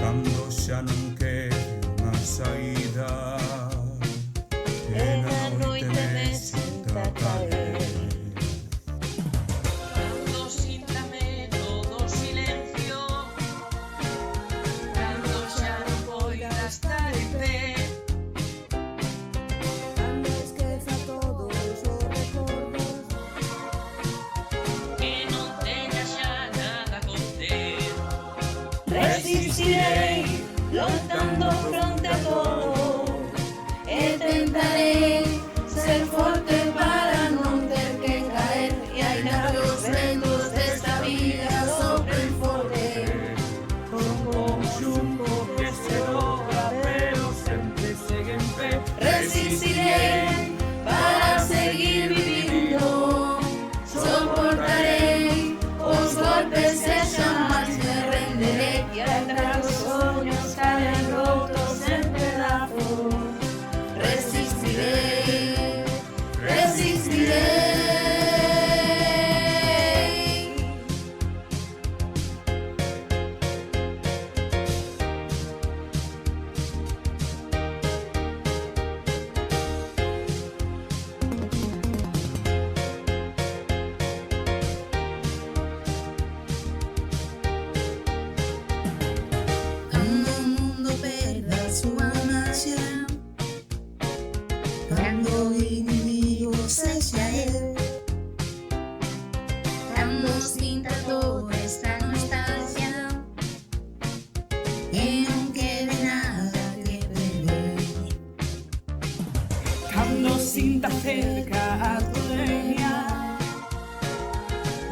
cando xa non quero unha saída e na noite me sinta caer. Cando sinta medo do silencio, cando xa non poida estar en pé, Cando esqueza todos os recordos, que non teña xa nada a conter. resistirei, loitando fronte a todo, e tentarei ser forte para non ter que caer, e aínda que os ventos desta vida soplen forte, Como un chumbo que se dobra pero sempre segue en pé. resistirei para seguir vivindo, soportarei os golpes e xamais me renderei, e aínda que os soños caen rotos en pedazos, resistirei, resistirei. Cando o mundo perda a súa maxia, cando o inimigo sexa el, cando sinta toda esta nostalgia e non quede nada que perder, Cando sinta cerca a tu leña,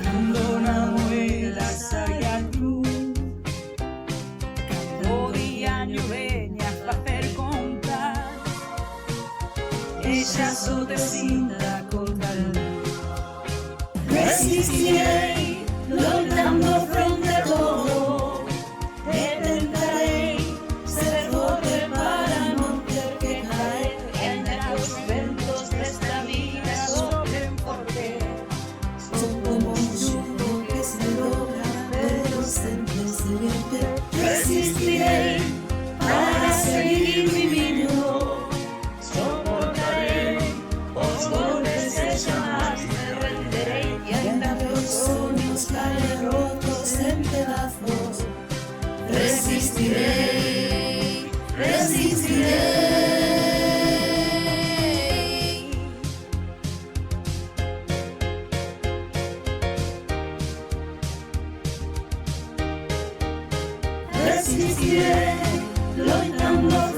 cando na moeda saia a luz, cando o diaño veña a facer contas, e xa só te sinta contra luz. resistirei, loitando fronte a todo, e tentarei ser forte para non ter que caer, e aínda que os ventos desta vida soplen forte, son como un chumbo que se dobra pero sempre segue en pé. Resistirei para seguir vivindo, soportarei os golpes e xamais me renderei, e aínda que os soños caen rotos en pedazos, resistirei, resistirei. Resistirei, loitando